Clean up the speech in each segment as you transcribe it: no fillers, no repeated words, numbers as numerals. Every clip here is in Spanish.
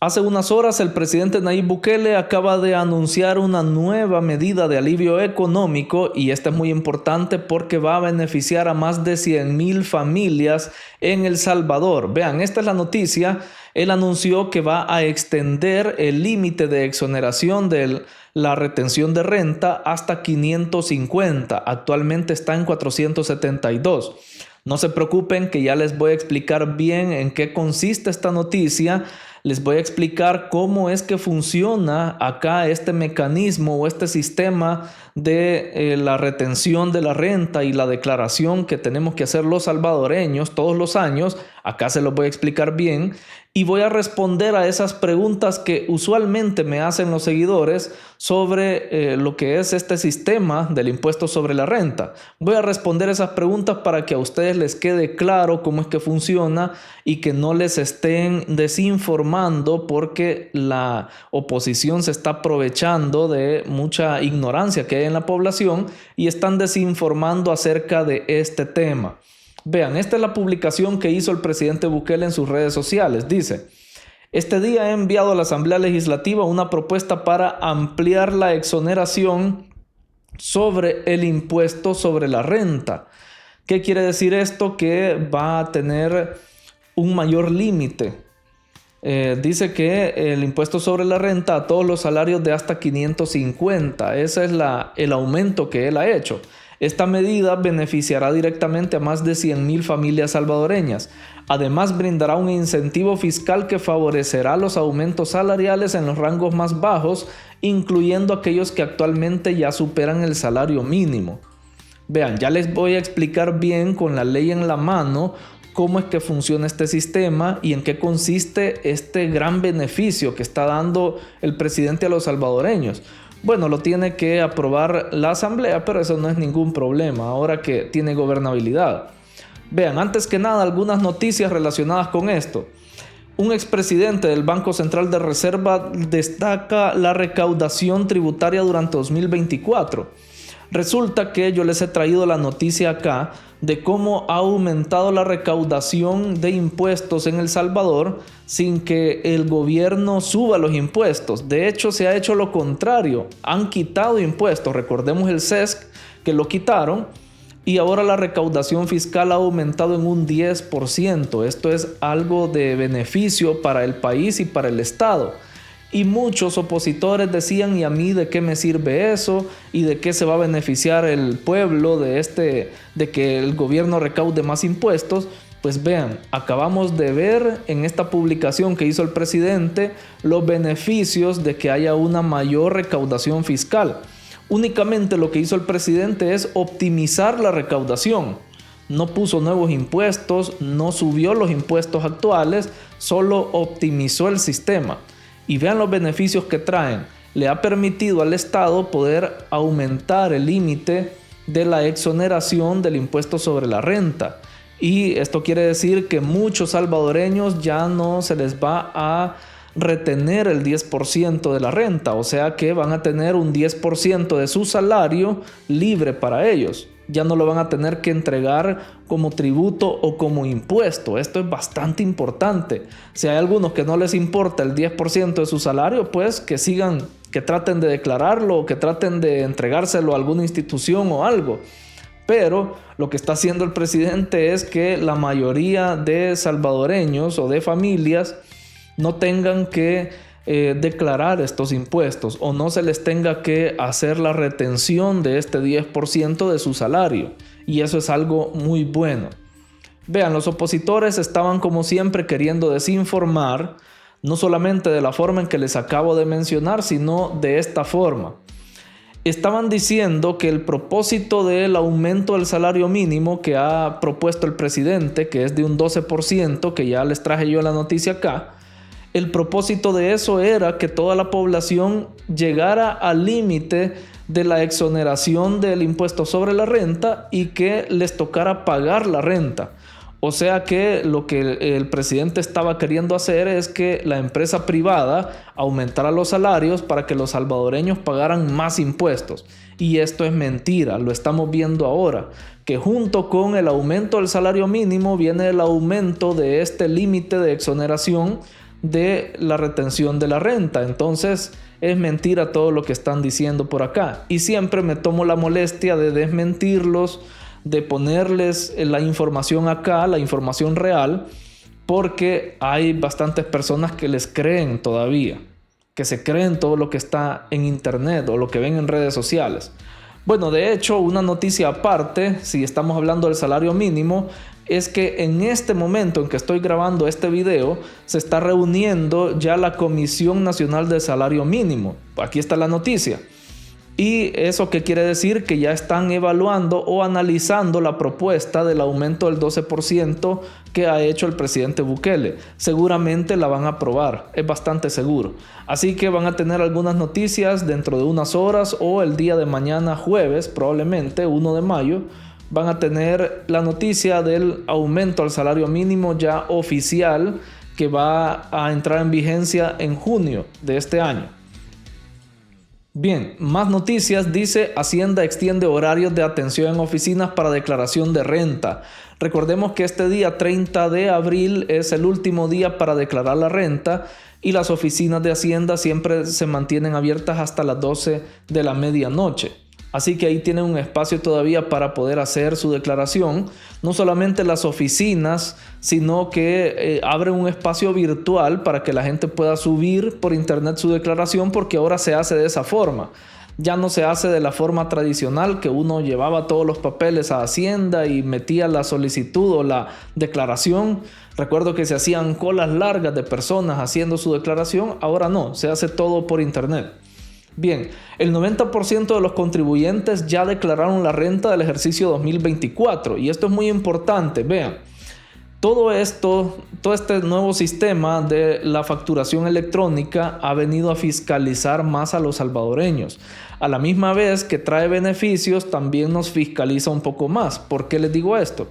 Hace unas horas el presidente Nayib Bukele acaba de anunciar una nueva medida de alivio económico y esta es muy importante porque va a beneficiar a más de 100,000 familias en El Salvador. Vean, esta es la noticia. Él anunció que va a extender el límite de exoneración de la retención de renta hasta 550. Actualmente está en 472. No se preocupen que ya les voy a explicar bien en qué consiste esta noticia. Les voy a explicar cómo es que funciona acá este mecanismo o este sistema de la retención de la renta y la declaración que tenemos que hacer los salvadoreños todos los años. Acá se los voy a explicar bien y voy a responder a esas preguntas que usualmente me hacen los seguidores sobre lo que es este sistema del impuesto sobre la renta. Voy a responder esas preguntas para que a ustedes les quede claro cómo es que funciona y que no les estén desinformando porque la oposición se está aprovechando de mucha ignorancia que hay en la población y están desinformando acerca de este tema. Vean, esta es la publicación que hizo el presidente Bukele en sus redes sociales. Dice: este día he enviado a la Asamblea Legislativa una propuesta para ampliar la exoneración sobre el impuesto sobre la renta. ¿Qué quiere decir esto? Que va a tener un mayor límite. Dice que el impuesto sobre la renta a todos los salarios de hasta 550. Ese es el aumento que él ha hecho. Esta medida beneficiará directamente a más de 100,000 familias salvadoreñas. Además, brindará un incentivo fiscal que favorecerá los aumentos salariales en los rangos más bajos, incluyendo aquellos que actualmente ya superan el salario mínimo. Vean, ya les voy a explicar bien con la ley en la mano cómo es que funciona este sistema y en qué consiste este gran beneficio que está dando el presidente a los salvadoreños. Bueno, lo tiene que aprobar la asamblea, pero eso no es ningún problema ahora que tiene gobernabilidad. Vean, antes que nada, algunas noticias relacionadas con esto. Un expresidente del Banco Central de Reserva destaca la recaudación tributaria durante 2024. Resulta que yo les he traído la noticia acá de cómo ha aumentado la recaudación de impuestos en El Salvador sin que el gobierno suba los impuestos. De hecho, se ha hecho lo contrario. Han quitado impuestos. Recordemos el SESC que lo quitaron y ahora la recaudación fiscal ha aumentado en un 10%. Esto es algo de beneficio para el país y para el Estado. Y muchos opositores decían: ¿y a mí de qué me sirve eso? ¿Y de qué se va a beneficiar el pueblo de que el gobierno recaude más impuestos? Pues vean, acabamos de ver en esta publicación que hizo el presidente los beneficios de que haya una mayor recaudación fiscal. Únicamente lo que hizo el presidente es optimizar la recaudación. No puso nuevos impuestos, no subió los impuestos actuales, solo optimizó el sistema. Y vean los beneficios que traen. Le ha permitido al Estado poder aumentar el límite de la exoneración del impuesto sobre la renta. Y esto quiere decir que muchos salvadoreños ya no se les va a retener el 10% de la renta. O sea que van a tener un 10% de su salario libre para ellos. Ya no lo van a tener que entregar como tributo o como impuesto. Esto es bastante importante. Si hay algunos que no les importa el 10% de su salario, pues que sigan, que traten de declararlo o que traten de entregárselo a alguna institución o algo. Pero lo que está haciendo el presidente es que la mayoría de salvadoreños o de familias no tengan que declarar estos impuestos o no se les tenga que hacer la retención de este 10% de su salario, y eso es algo muy bueno. Vean, los opositores estaban como siempre queriendo desinformar, no solamente de la forma en que les acabo de mencionar, sino de esta forma. Estaban diciendo que el propósito del aumento del salario mínimo que ha propuesto el presidente, que es de un 12%, que ya les traje yo la noticia acá, el propósito de eso era que toda la población llegara al límite de la exoneración del impuesto sobre la renta y que les tocara pagar la renta. O sea que lo que el presidente estaba queriendo hacer es que la empresa privada aumentara los salarios para que los salvadoreños pagaran más impuestos. Y esto es mentira, lo estamos viendo ahora, que junto con el aumento del salario mínimo viene el aumento de este límite de exoneración de la retención de la renta. Entonces es mentira todo lo que están diciendo por acá. Y siempre me tomo la molestia de desmentirlos, de ponerles la información acá, la información real, porque hay bastantes personas que les creen todavía, que se creen todo lo que está en internet o lo que ven en redes sociales. Bueno, de hecho, una noticia aparte, si estamos hablando del salario mínimo, es que en este momento en que estoy grabando este video, se está reuniendo ya la Comisión Nacional del Salario Mínimo. Aquí está la noticia. ¿Y eso qué quiere decir? Que ya están evaluando o analizando la propuesta del aumento del 12% que ha hecho el presidente Bukele. Seguramente la van a aprobar, es bastante seguro. Así que van a tener algunas noticias dentro de unas horas o el día de mañana jueves, probablemente 1 de mayo, van a tener la noticia del aumento al salario mínimo ya oficial que va a entrar en vigencia en junio de este año. Bien, más noticias. Dice: Hacienda extiende horarios de atención en oficinas para declaración de renta. Recordemos que este día 30 de abril es el último día para declarar la renta y las oficinas de Hacienda siempre se mantienen abiertas hasta las 12 de la medianoche. Así que ahí tienen un espacio todavía para poder hacer su declaración. No solamente las oficinas, sino que abren un espacio virtual para que la gente pueda subir por internet su declaración, porque ahora se hace de esa forma. Ya no se hace de la forma tradicional que uno llevaba todos los papeles a Hacienda y metía la solicitud o la declaración. Recuerdo que se hacían colas largas de personas haciendo su declaración. Ahora no, se hace todo por internet. Bien, el 90% de los contribuyentes ya declararon la renta del ejercicio 2024 y esto es muy importante. Vean, todo este nuevo sistema de la facturación electrónica ha venido a fiscalizar más a los salvadoreños. A la misma vez que trae beneficios, también nos fiscaliza un poco más. ¿Por qué les digo esto?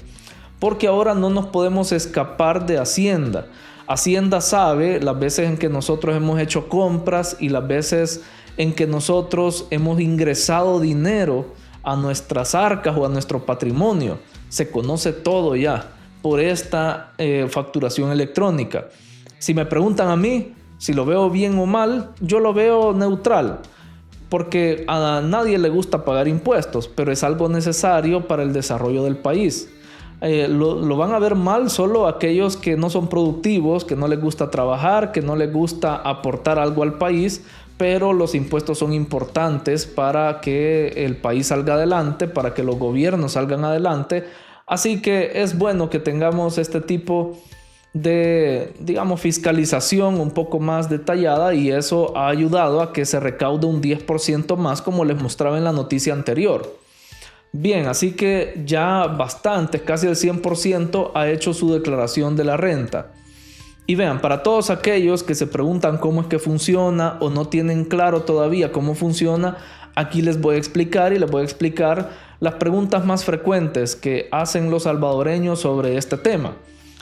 Porque ahora no nos podemos escapar de Hacienda. Hacienda sabe las veces en que nosotros hemos hecho compras y las veces en que nosotros hemos ingresado dinero a nuestras arcas o a nuestro patrimonio. Se conoce todo ya por esta facturación electrónica. Si me preguntan a mí si lo veo bien o mal, yo lo veo neutral, porque a nadie le gusta pagar impuestos, pero es algo necesario para el desarrollo del país. Lo van a ver mal solo aquellos que no son productivos, que no les gusta trabajar, que no les gusta aportar algo al país, pero los impuestos son importantes para que el país salga adelante, para que los gobiernos salgan adelante. Así que es bueno que tengamos este tipo de, fiscalización un poco más detallada, y eso ha ayudado a que se recaude un 10% más, como les mostraba en la noticia anterior. Bien, así que ya bastantes, casi el 100% ha hecho su declaración de la renta. Y vean, para todos aquellos que se preguntan cómo es que funciona o no tienen claro todavía cómo funciona, aquí les voy a explicar las preguntas más frecuentes que hacen los salvadoreños sobre este tema.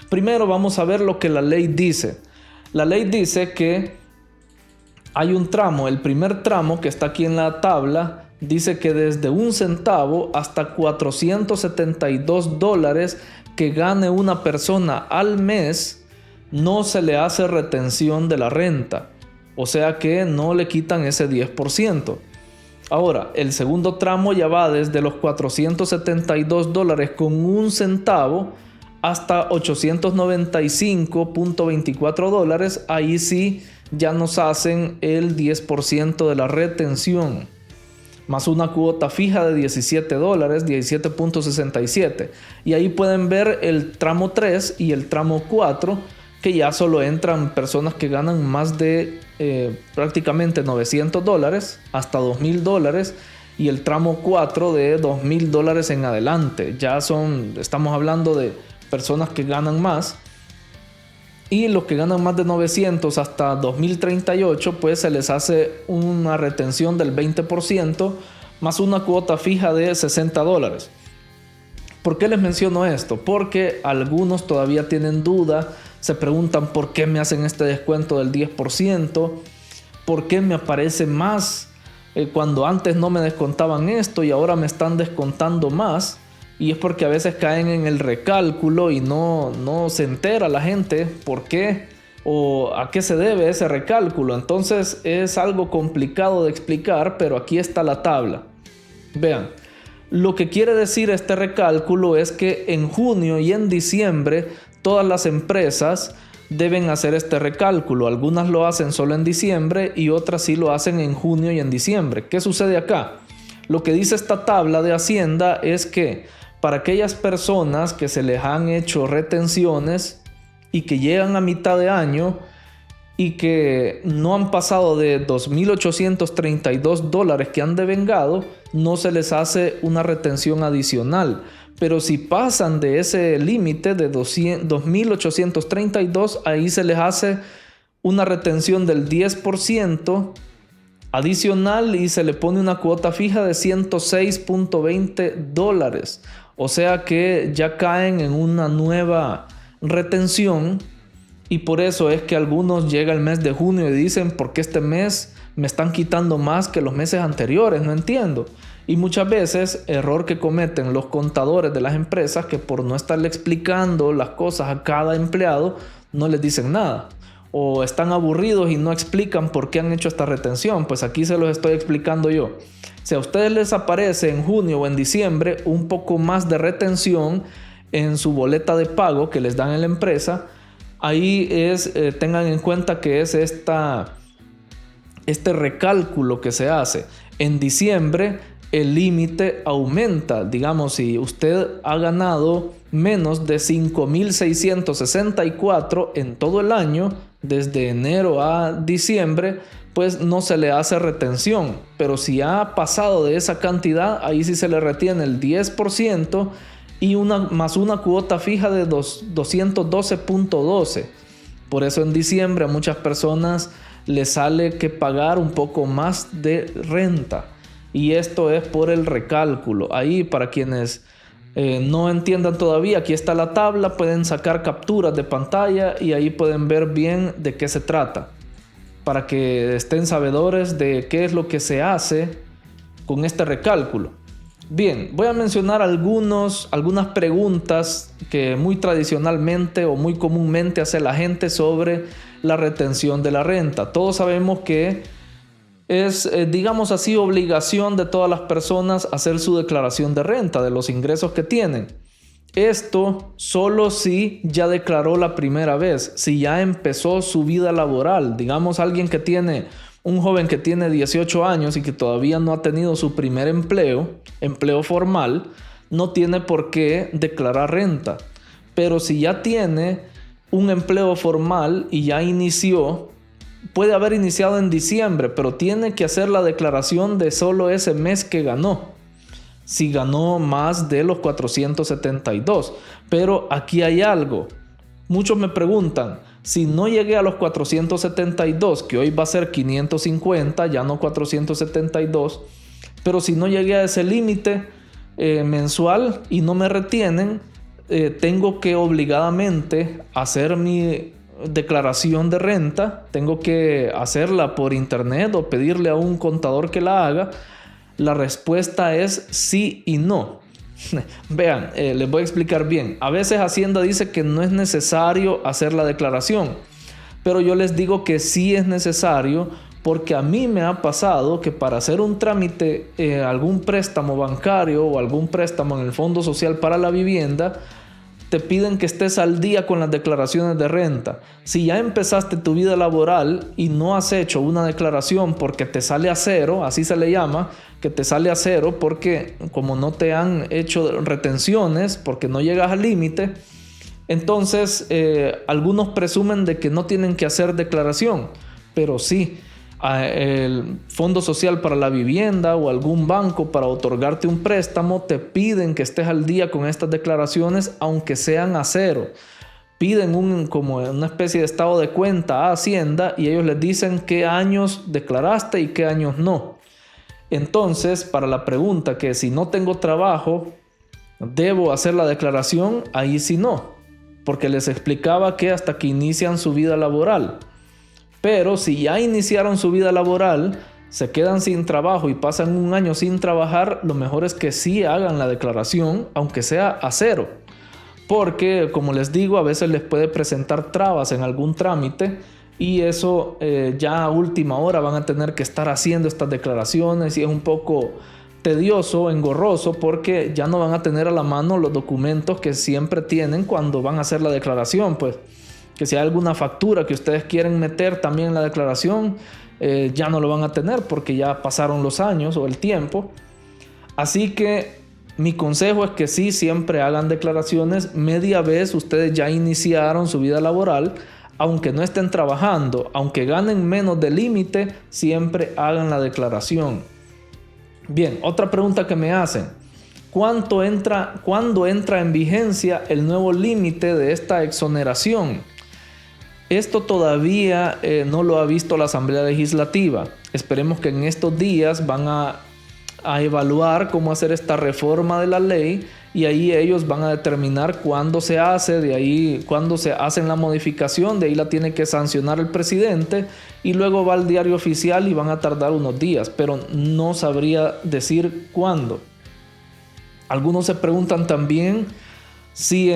Primero vamos a ver lo que la ley dice. La ley dice que hay un tramo, el primer tramo que está aquí en la tabla, dice que desde 1 centavo hasta $472 que gane una persona al mes, no se le hace retención de la renta, o sea que no le quitan ese 10%. Ahora, el segundo tramo ya va desde los $472 con 1 centavo hasta $895.24. Ahí sí ya nos hacen el 10% de la retención, más una cuota fija de $17, 17.67. Y ahí pueden ver el tramo 3 y el tramo 4, que ya solo entran personas que ganan más de prácticamente $900 hasta $2,000, y el tramo 4 de $2,000 en adelante. Estamos hablando de personas que ganan más, y los que ganan más de 900 hasta 2038, pues se les hace una retención del 20% más una cuota fija de $60. ¿Por qué les menciono esto? Porque algunos todavía tienen duda, se preguntan por qué me hacen este descuento del 10%, por qué me aparece más cuando antes no me descontaban esto y ahora me están descontando más. Y es porque a veces caen en el recálculo y no se entera la gente por qué o a qué se debe ese recálculo. Entonces es algo complicado de explicar, pero aquí está la tabla. Vean, lo que quiere decir este recálculo es que en junio y en diciembre todas las empresas deben hacer este recálculo. Algunas lo hacen solo en diciembre y otras sí lo hacen en junio y en diciembre. ¿Qué sucede acá? Lo que dice esta tabla de Hacienda es que para aquellas personas que se les han hecho retenciones y que llegan a mitad de año y que no han pasado de $2,832 que han devengado, no se les hace una retención adicional. Pero si pasan de ese límite de 2,832, ahí se les hace una retención del 10% adicional y se le pone una cuota fija de $106.20. O sea que ya caen en una nueva retención, y por eso es que algunos llega el mes de junio y dicen: ¿por qué este mes me están quitando más que los meses anteriores? No entiendo. Y muchas veces, error que cometen los contadores de las empresas, que por no estarle explicando las cosas a cada empleado, no les dicen nada. O están aburridos y no explican por qué han hecho esta retención. Pues aquí se los estoy explicando yo. Si a ustedes les aparece en junio o en diciembre un poco más de retención en su boleta de pago que les dan en la empresa, ahí tengan en cuenta que es este recálculo que se hace. En diciembre el límite aumenta. Digamos, si usted ha ganado menos de 5,664 en todo el año, desde enero a diciembre, pues no se le hace retención. Pero si ha pasado de esa cantidad, ahí sí se le retiene el 10% y más una cuota fija de 212.12. Por eso en diciembre a muchas personas les sale que pagar un poco más de renta. Y esto es por el recálculo. Ahí, para quienes no entiendan todavía, aquí está la tabla, pueden sacar capturas de pantalla y ahí pueden ver bien de qué se trata, para que estén sabedores de qué es lo que se hace con este recálculo. Bien, voy a mencionar algunas preguntas que muy tradicionalmente o muy comúnmente hace la gente sobre la retención de la renta. Todos sabemos que es, digamos así, obligación de todas las personas hacer su declaración de renta de los ingresos que tienen. Esto solo si ya declaró la primera vez, si ya empezó su vida laboral. Digamos, un joven que tiene 18 años y que todavía no ha tenido su primer empleo formal, no tiene por qué declarar renta. Pero si ya tiene un empleo formal y ya inició, puede haber iniciado en diciembre, pero tiene que hacer la declaración de solo ese mes que ganó, si ganó más de los 472. Pero aquí hay algo. Muchos me preguntan: si no llegué a los 472, que hoy va a ser 550, ya no 472, pero si no llegué a ese límite mensual y no me retienen, tengo que obligadamente hacer mi declaración de renta. Tengo que hacerla por internet o pedirle a un contador que la haga. La respuesta es sí y no. Vean, les voy a explicar bien. A veces Hacienda dice que no es necesario hacer la declaración, pero yo les digo que sí es necesario, porque a mí me ha pasado que para hacer un trámite, algún préstamo bancario o algún préstamo en el Fondo Social para la Vivienda, te piden que estés al día con las declaraciones de renta. Si ya empezaste tu vida laboral y no has hecho una declaración porque te sale a cero, así se le llama, que te sale a cero porque como no te han hecho retenciones, porque no llegas al límite, entonces algunos presumen de que no tienen que hacer declaración, pero sí. El Fondo Social para la Vivienda o algún banco para otorgarte un préstamo te piden que estés al día con estas declaraciones, aunque sean a cero. Piden como una especie de estado de cuenta a Hacienda y ellos les dicen qué años declaraste y qué años no. Entonces, para la pregunta que si no tengo trabajo, ¿debo hacer la declaración? Ahí sí no, porque les explicaba que hasta que inician su vida laboral. Pero si ya iniciaron su vida laboral, se quedan sin trabajo y pasan un año sin trabajar, lo mejor es que sí hagan la declaración, aunque sea a cero. porque, como les digo, a veces les puede presentar trabas en algún trámite y eso ya a última hora van a tener que estar haciendo estas declaraciones y es un poco tedioso, engorroso, porque ya no van a tener a la mano los documentos que siempre tienen cuando van a hacer la declaración. Pues que si hay alguna factura que ustedes quieren meter también en la declaración, ya no lo van a tener porque ya pasaron los años o el tiempo. Así que mi consejo es que sí, siempre hagan declaraciones. Media vez ustedes ya iniciaron su vida laboral, aunque no estén trabajando, aunque ganen menos del límite, siempre hagan la declaración. Bien, otra pregunta que me hacen: ¿cuándo entra en vigencia el nuevo límite de esta exoneración? Esto todavía no lo ha visto la Asamblea Legislativa. Esperemos que en estos días van a evaluar cómo hacer esta reforma de la ley y ahí ellos van a determinar cuándo se hace, de ahí cuándo se hace la modificación, de ahí la tiene que sancionar el presidente y luego va al diario oficial y van a tardar unos días, pero no sabría decir cuándo. Algunos se preguntan también si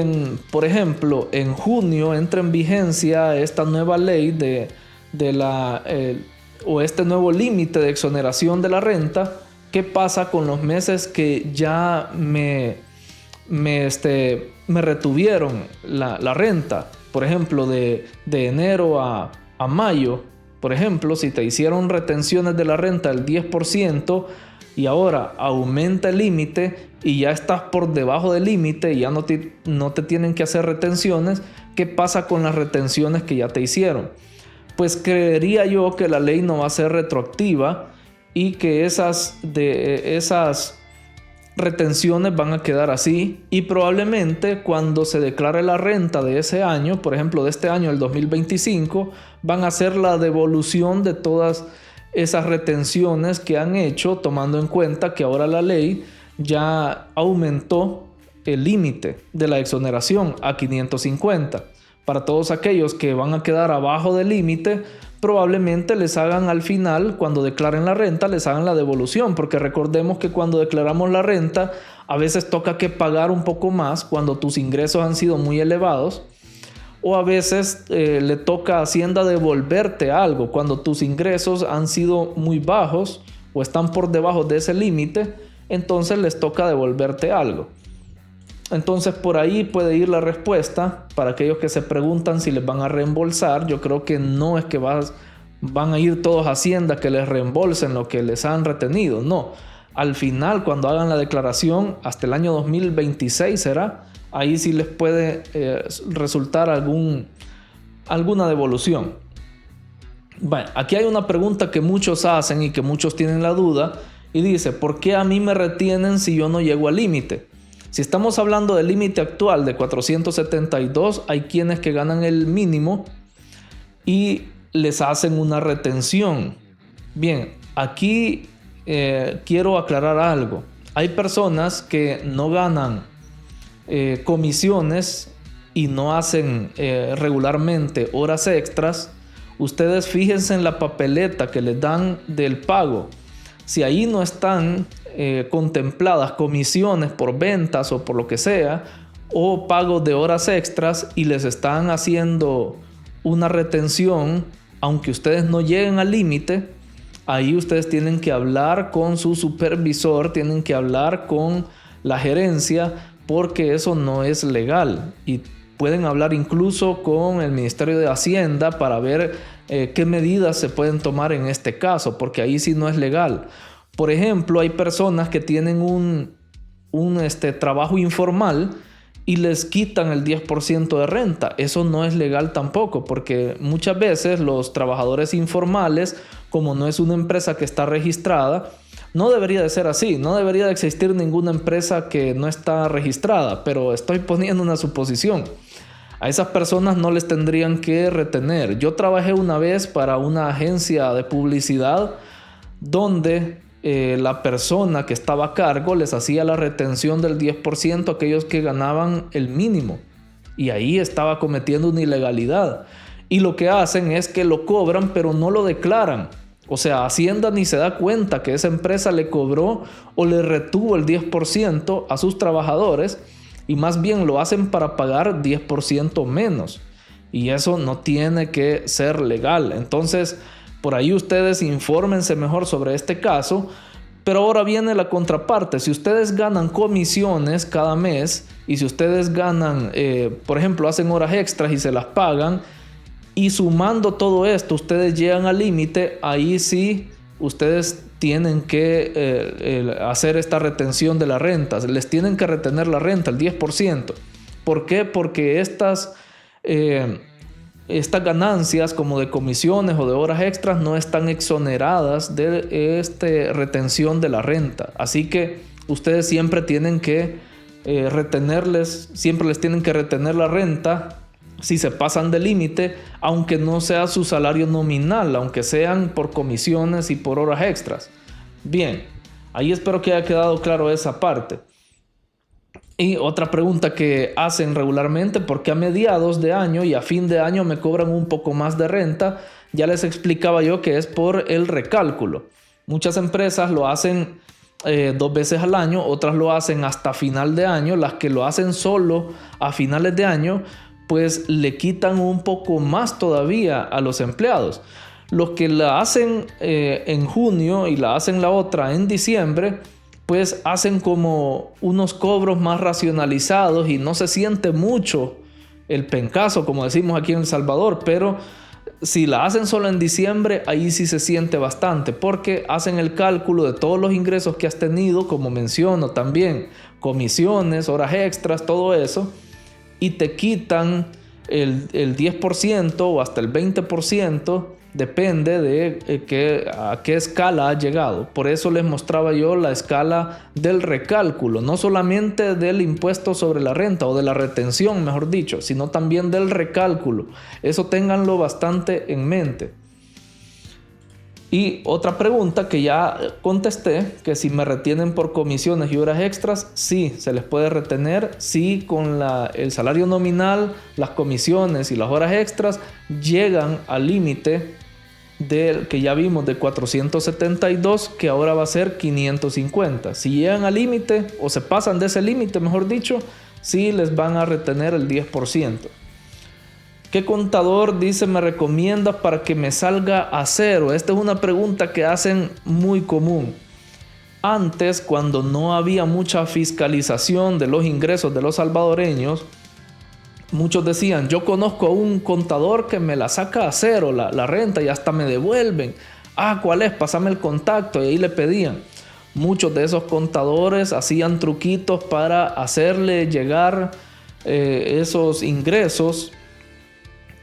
por ejemplo, en junio entra en vigencia esta nueva ley o este nuevo límite de exoneración de la renta. ¿Qué pasa con los meses que ya me retuvieron la renta? Por ejemplo, de enero a mayo, por ejemplo, si te hicieron retenciones de la renta del 10% y ahora aumenta el límite y ya estás por debajo del límite y ya no te tienen que hacer retenciones, ¿qué pasa con las retenciones que ya te hicieron? Pues creería yo que la ley no va a ser retroactiva y que esas retenciones van a quedar así y probablemente cuando se declare la renta de ese año, por ejemplo de este año, el 2025, van a hacer la devolución de todas esas retenciones que han hecho, tomando en cuenta que ahora la ley ya aumentó el límite de la exoneración a 550. Para todos aquellos que van a quedar abajo del límite, probablemente les hagan al final, cuando declaren la renta, les hagan la devolución, porque recordemos que cuando declaramos la renta, a veces toca que pagar un poco más cuando tus ingresos han sido muy elevados, o a veces le toca a Hacienda devolverte algo cuando tus ingresos han sido muy bajos o están por debajo de ese límite, entonces les toca devolverte algo. Entonces por ahí puede ir la respuesta para aquellos que se preguntan si les van a reembolsar. Yo creo que no es que van a ir todos a Hacienda que les reembolsen lo que les han retenido. No, al final cuando hagan la declaración hasta el año 2026 será, ahí sí les puede resultar alguna devolución. Bueno, aquí hay una pregunta que muchos hacen y que muchos tienen la duda y dice: ¿por qué a mí me retienen si yo no llego al límite? Si estamos hablando del límite actual de 472, hay quienes que ganan el mínimo y les hacen una retención. Bien, aquí quiero aclarar algo. Hay personas que no ganan comisiones y no hacen regularmente horas extras. Ustedes fíjense en la papeleta que les dan del pago. Si ahí no están contempladas comisiones por ventas o por lo que sea, o pagos de horas extras y les están haciendo una retención, aunque ustedes no lleguen al límite, ahí ustedes tienen que hablar con su supervisor, tienen que hablar con la gerencia, porque eso no es legal y pueden hablar incluso con el Ministerio de Hacienda para ver qué medidas se pueden tomar en este caso, porque ahí sí no es legal. Por ejemplo, hay personas que tienen un trabajo informal y les quitan el 10% de renta. Eso no es legal tampoco, porque muchas veces los trabajadores informales, como no es una empresa que está registrada, no debería de ser así, no debería de existir ninguna empresa que no está registrada, pero estoy poniendo una suposición. A esas personas no les tendrían que retener. Yo trabajé una vez para una agencia de publicidad donde la persona que estaba a cargo les hacía la retención del 10% a aquellos que ganaban el mínimo. Y ahí estaba cometiendo una ilegalidad. Y lo que hacen es que lo cobran, pero no lo declaran. O sea, Hacienda ni se da cuenta que esa empresa le cobró o le retuvo el 10% a sus trabajadores y más bien lo hacen para pagar 10% menos. Y eso no tiene que ser legal. Entonces, por ahí ustedes infórmense mejor sobre este caso. Pero ahora viene la contraparte. Si ustedes ganan comisiones cada mes y si ustedes ganan, por ejemplo, hacen horas extras y se las pagan, y sumando todo esto ustedes llegan al límite, ahí sí ustedes tienen que hacer esta retención de la renta. Les tienen que retener la renta, el 10%. ¿Por qué? Porque estas ganancias como de comisiones o de horas extras no están exoneradas de esta retención de la renta. Así que ustedes siempre tienen que siempre les tienen que retener la renta si se pasan de límite, aunque no sea su salario nominal, aunque sean por comisiones y por horas extras. Bien, ahí espero que haya quedado claro esa parte. Y otra pregunta que hacen regularmente: ¿por qué a mediados de año y a fin de año me cobran un poco más de renta? Ya les explicaba yo que es por el recálculo. Muchas empresas lo hacen 2 veces al año, otras lo hacen hasta final de año. Las que lo hacen solo a finales de año, pues le quitan un poco más todavía a los empleados. Los que la hacen en junio y la hacen la otra en diciembre, pues hacen como unos cobros más racionalizados y no se siente mucho el pencazo, como decimos aquí en El Salvador. Pero si la hacen solo en diciembre, ahí sí se siente bastante, porque hacen el cálculo de todos los ingresos que has tenido, como menciono también, comisiones, horas extras, todo eso, y te quitan el 10% o hasta el 20%, depende de a qué escala ha llegado. Por eso les mostraba yo la escala del recálculo, no solamente del impuesto sobre la renta o de la retención, mejor dicho, sino también del recálculo. Eso ténganlo bastante en mente. Y otra pregunta que ya contesté, que si me retienen por comisiones y horas extras, sí, se les puede retener. Sí, con el salario nominal, las comisiones y las horas extras llegan al límite del que ya vimos de 472, que ahora va a ser 550. Si llegan al límite o se pasan de ese límite, mejor dicho, sí les van a retener el 10%. ¿Qué contador, dice, me recomiendas para que me salga a cero? Esta es una pregunta que hacen muy común. Antes, cuando no había mucha fiscalización de los ingresos de los salvadoreños, muchos decían: yo conozco a un contador que me la saca a cero la renta y hasta me devuelven. ¿Cuál es? Pásame el contacto. Y ahí le pedían. Muchos de esos contadores hacían truquitos para hacerle llegar esos ingresos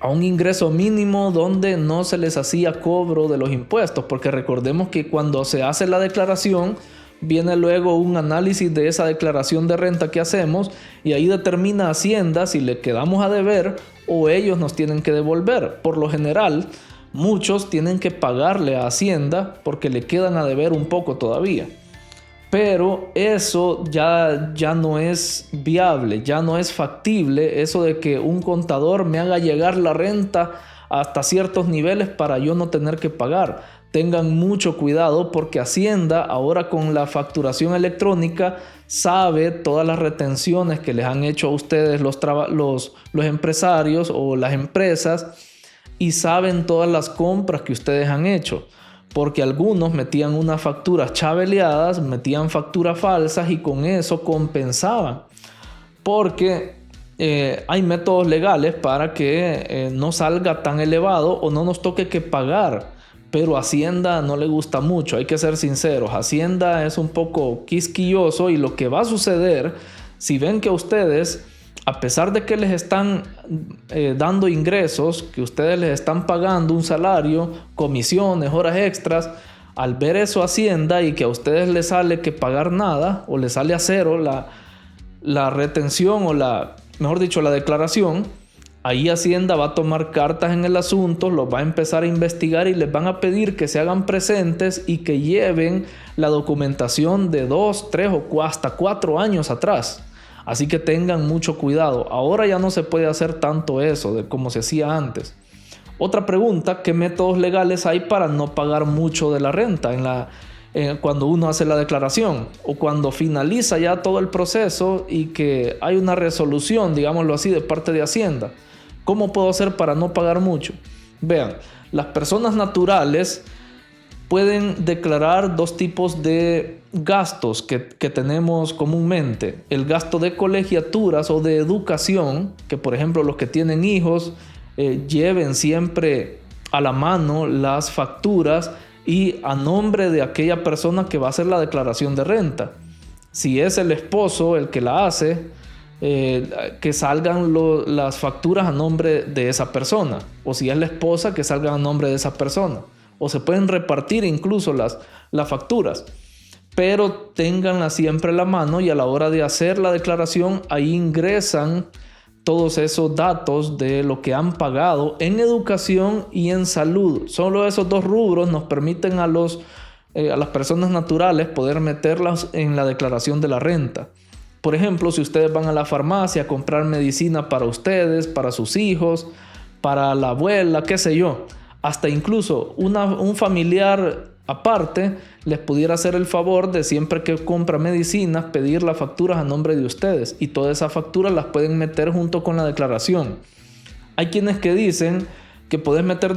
a un ingreso mínimo donde no se les hacía cobro de los impuestos, porque recordemos que cuando se hace la declaración viene luego un análisis de esa declaración de renta que hacemos, y ahí determina Hacienda si le quedamos a deber o ellos nos tienen que devolver. Por lo general, muchos tienen que pagarle a Hacienda porque le quedan a deber un poco todavía. Pero eso ya no es viable, ya no es factible, eso de que un contador me haga llegar la renta hasta ciertos niveles para yo no tener que pagar. Tengan mucho cuidado, porque Hacienda ahora con la facturación electrónica sabe todas las retenciones que les han hecho a ustedes los empresarios o las empresas, y saben todas las compras que ustedes han hecho. Porque algunos metían unas facturas chaveleadas, metían facturas falsas y con eso compensaban. Porque hay métodos legales para que no salga tan elevado o no nos toque que pagar. Pero a Hacienda no le gusta mucho, hay que ser sinceros. Hacienda es un poco quisquilloso, y lo que va a suceder, si ven que a ustedes, a pesar de que les están dando ingresos, que ustedes les están pagando un salario, comisiones, horas extras, al ver eso Hacienda y que a ustedes les sale que pagar nada o les sale a cero la retención o mejor dicho, la declaración, ahí Hacienda va a tomar cartas en el asunto, los va a empezar a investigar y les van a pedir que se hagan presentes y que lleven la documentación de 2, 3 o hasta 4 años atrás. Así que tengan mucho cuidado. Ahora ya no se puede hacer tanto eso de como se hacía antes. Otra pregunta: ¿qué métodos legales hay para no pagar mucho de la renta? cuando uno hace la declaración o cuando finaliza ya todo el proceso y que hay una resolución, digámoslo así, de parte de Hacienda. ¿Cómo puedo hacer para no pagar mucho? Vean, las personas naturales pueden declarar dos tipos de gastos que tenemos comúnmente. El gasto de colegiaturas o de educación, que por ejemplo los que tienen hijos lleven siempre a la mano las facturas y a nombre de aquella persona que va a hacer la declaración de renta. Si es el esposo el que la hace, que salgan las facturas a nombre de esa persona. O si es la esposa, que salgan a nombre de esa persona. O se pueden repartir incluso las facturas. Pero ténganla siempre a la mano y a la hora de hacer la declaración, ahí ingresan todos esos datos de lo que han pagado en educación y en salud. Solo esos dos rubros nos permiten a las personas naturales poder meterlas en la declaración de la renta. Por ejemplo, si ustedes van a la farmacia a comprar medicina para ustedes, para sus hijos, para la abuela, qué sé yo, hasta incluso un familiar aparte les pudiera hacer el favor de siempre que compra medicinas pedir las facturas a nombre de ustedes y todas esas facturas las pueden meter junto con la declaración. Hay quienes que dicen que puedes meter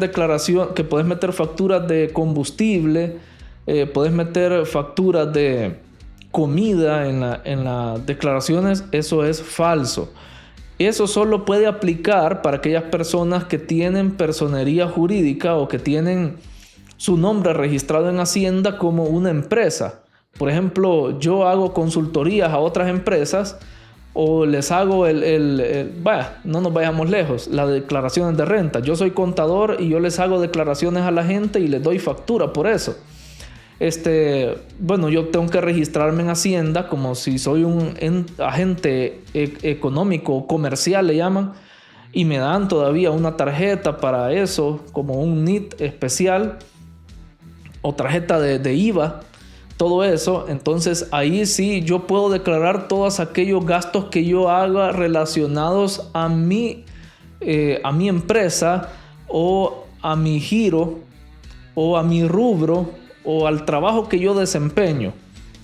facturas de combustible, puedes meter facturas de comida en las declaraciones. Eso es falso. Eso solo puede aplicar para aquellas personas que tienen personería jurídica o que tienen su nombre registrado en Hacienda como una empresa. Por ejemplo, yo hago consultorías a otras empresas o les hago no nos vayamos lejos, las declaraciones de renta. Yo soy contador y yo les hago declaraciones a la gente y les doy factura por eso. Yo tengo que registrarme en Hacienda como si soy un agente económico o comercial, le llaman, y me dan todavía una tarjeta para eso, como un NIT especial o tarjeta de IVA, todo eso. Entonces ahí sí yo puedo declarar todos aquellos gastos que yo haga relacionados a mi empresa o a mi giro o a mi rubro o al trabajo que yo desempeño.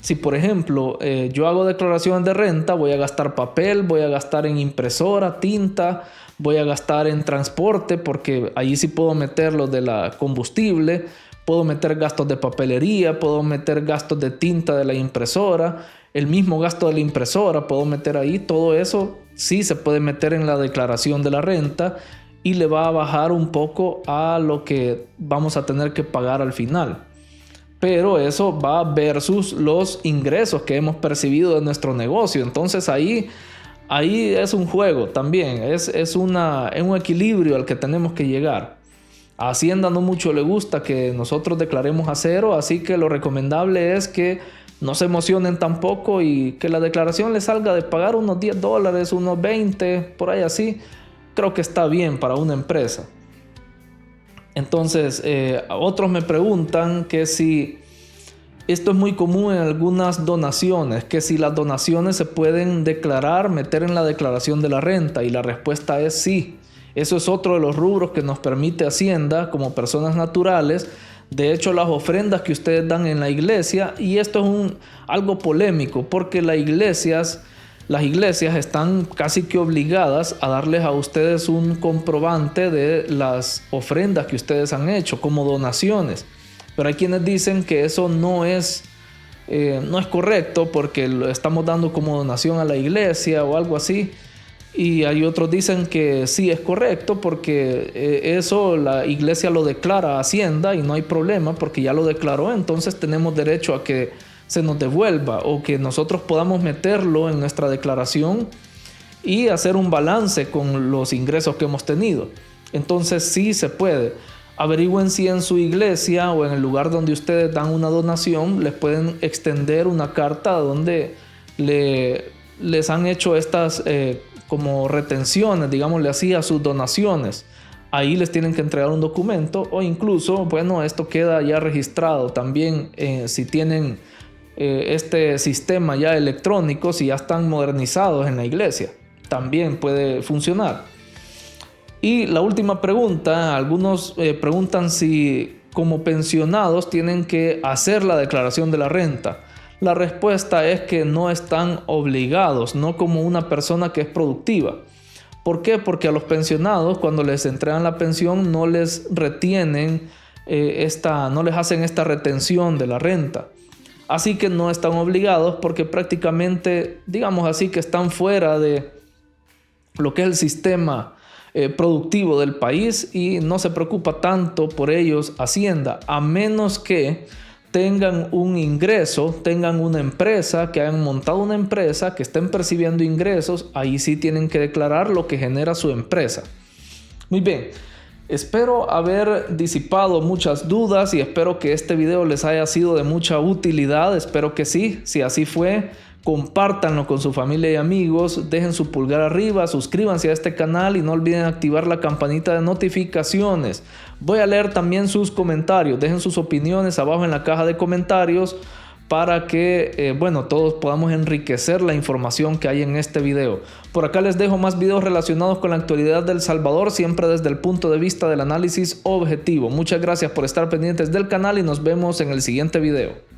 Si por ejemplo yo hago declaraciones de renta, voy a gastar papel, voy a gastar en impresora, tinta, voy a gastar en transporte, porque ahí sí puedo meter los de la combustible, puedo meter gastos de papelería, puedo meter gastos de tinta de la impresora, el mismo gasto de la impresora puedo meter ahí. Todo eso sí se puede meter en la declaración de la renta y le va a bajar un poco a lo que vamos a tener que pagar al final. Pero eso va versus los ingresos que hemos percibido de nuestro negocio. Entonces ahí es un juego también, es un equilibrio al que tenemos que llegar. A Hacienda no mucho le gusta que nosotros declaremos a cero, así que lo recomendable es que no se emocionen tampoco y que la declaración les salga de pagar unos $10, unos 20, por ahí así. Creo que está bien para una empresa. Entonces, otros me preguntan que si esto es muy común en algunas donaciones, que si las donaciones se pueden declarar, meter en la declaración de la renta, y la respuesta es sí. Eso es otro de los rubros que nos permite Hacienda como personas naturales. De hecho, las ofrendas que ustedes dan en la iglesia, y esto es algo polémico, porque las iglesias están casi que obligadas a darles a ustedes un comprobante de las ofrendas que ustedes han hecho como donaciones. Pero hay quienes dicen que eso no es correcto porque lo estamos dando como donación a la iglesia o algo así. Y hay otros dicen que sí es correcto porque eso la iglesia lo declara a Hacienda y no hay problema porque ya lo declaró. Entonces tenemos derecho a que se nos devuelva o que nosotros podamos meterlo en nuestra declaración y hacer un balance con los ingresos que hemos tenido. Entonces sí se puede. Averigüen si en su iglesia o en el lugar donde ustedes dan una donación les pueden extender una carta donde les han hecho estas como retenciones, digámosle así, a sus donaciones. Ahí les tienen que entregar un documento o incluso, esto queda ya registrado también si tienen este sistema ya electrónico, si ya están modernizados en la iglesia, también puede funcionar. Y la última pregunta, algunos preguntan si como pensionados tienen que hacer la declaración de la renta? La respuesta es que no están obligados, no como una persona que es productiva. ¿Por qué? Porque a los pensionados, cuando les entregan la pensión, no les retienen no les hacen esta retención de la renta. Así que no están obligados porque prácticamente, digamos así, que están fuera de lo que es el sistema productivo del país y no se preocupa tanto por ellos Hacienda, a menos que tengan un ingreso, tengan una empresa, que hayan montado una empresa, que estén percibiendo ingresos. Ahí sí tienen que declarar lo que genera su empresa. Muy bien, espero haber disipado muchas dudas y espero que este video les haya sido de mucha utilidad. Espero que sí. Si así fue, compártanlo con su familia y amigos, dejen su pulgar arriba, suscríbanse a este canal y no olviden activar la campanita de notificaciones. Voy a leer también sus comentarios, dejen sus opiniones abajo en la caja de comentarios para que todos podamos enriquecer la información que hay en este video. Por acá les dejo más videos relacionados con la actualidad de El Salvador, siempre desde el punto de vista del análisis objetivo. Muchas gracias por estar pendientes del canal y nos vemos en el siguiente video.